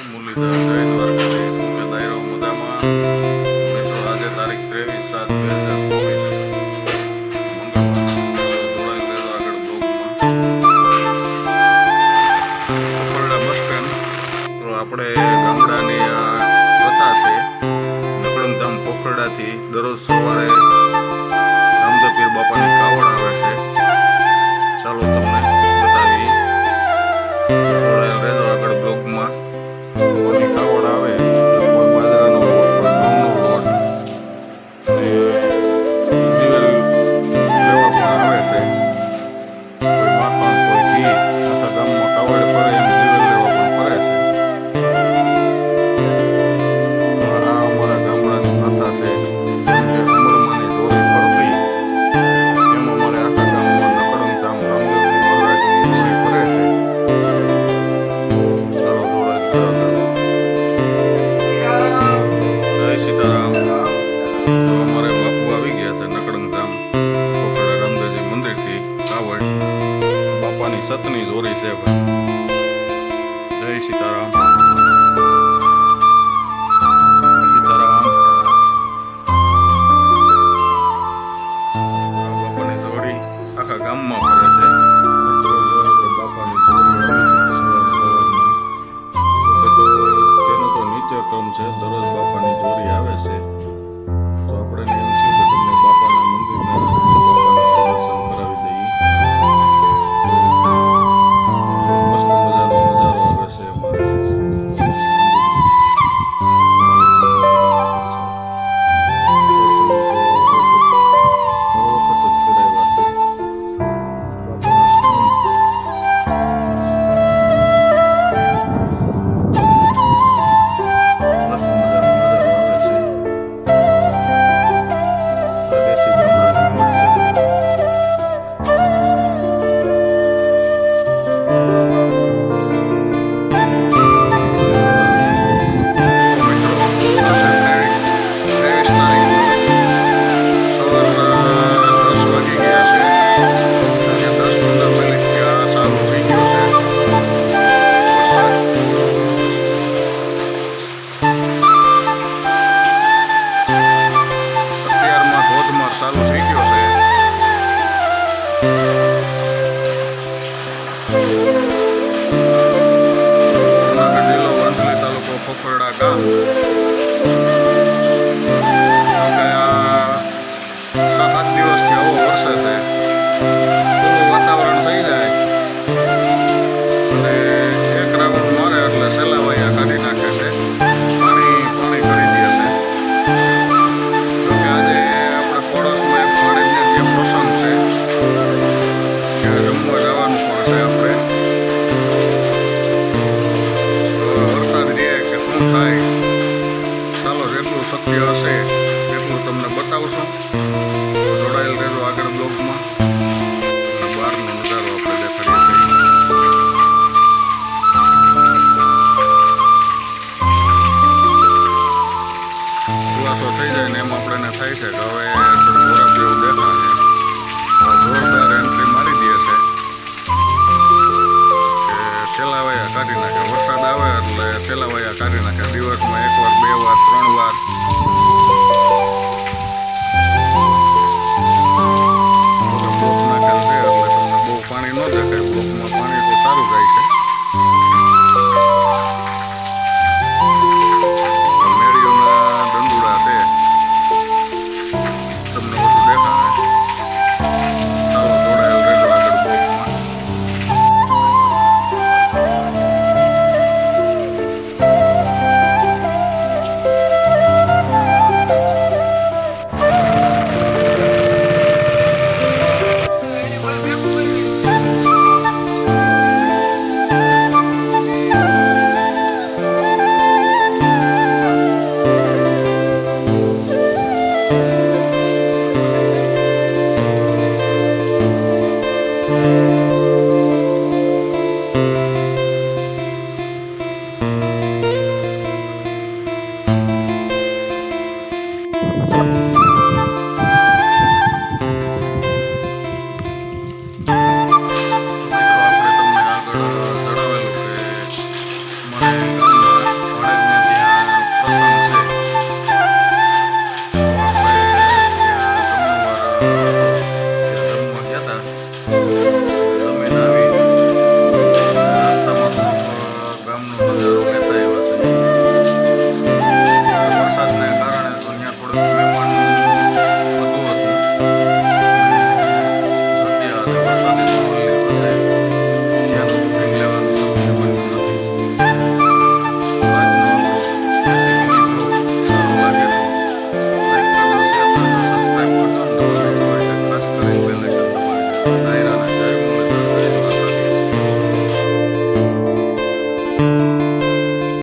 મુરલીધર જય દ્વારકાધીશ મુખ્ય દાયરો મુદ્દામાં મિત્રો આજે તારીખ 23/7/2024 આપણે ગામડાની આ પ્રથા છે નકળંગધામ પોખરડાથી દરરોજ સવારે રામદેવ પીર બાપાની કાવડ આવે છે. ચાલો તમને બતાવી રહેજો આગળ બ્લોગમાં. કાવડ આવે કોઈ બાજરાનો લોટ કોઈ ઘઉંનો લોટ ને દિવેલ લેવા પણ આવે છે. કોઈ માખણ કોઈ ઘી આખા ગામમાં કાવડે ફરે એમ દિવેલ લેવા પણ ફરે છે. આ અમારા ગામડાની પ્રથા છે. જેમ કે ઉંમરમાંની દોરી ફરતી એમ અમારે આખા ગામમાં નકળંગધામ રામદેવજી મહારાજની દોરી ફરે છે. ચાલો જોડાઈ આગળ. જય સીતારામ. તો અમારે બાપુ આવી ગયા છે નકળંગધામ પોખરડા રામદેવજી મંદિરથી કાવડ બાપાની સતની દોરી છે ભાઈ. જય સીતારામ. સીતારામ. બાપાની દોરી આખા ગામમાં ફરે છે. બાપાની દોરી તેનો તો નિત્યક્રમ છે. દરરોજ બાપાની જોરી આવે છે. તો આપણે એમ છે કે તમને બાપાના મંદિરના બાપાના દર્શન કરાવી દઈએ. મસ્ત મજાનો નજારો આવે છે અમારે. ચાલુ થઈ ગયો છે. જૂનાગઢ જિલ્લો વાંસળી તાલુકો પોખરડા ગામ. આ 7-8 દિવસથી આવો વરસે છે. ખુલ્લું વાતાવરણ થઈ જાય અને એક રાઉન્ડ મારે એટલે સેલા વાયા કાઢી નાખે છે. પાણી કરી દે છે. જોકે આજે આપણે પડોશમાં એક પાણીને જે પ્રસંગ છે ત્યાં જમવા જવાનું પડશે આપણે. વરસાદ રહે કે શું થાય ચાલો જેટલું શક્ય હશે એટલું તમને બતાવશું. તો જોડાયેલ રહેજો આગળ બ્લોગમાં. બહારનો નજારો આપણે દેખાડીએ છીએ. ખુલાસો થઈ જાય ને એમ આપણને થાય છે કે હવે થોડું બરફ જેવું દેખાશે. જોરદાર એન્ટ્રી મારી દે છે કે સેલાવાયા કાઢી નાખે. વરસાદ આવે એટલે સેલાવાયા કાઢી નાખે. દિવસમાં એક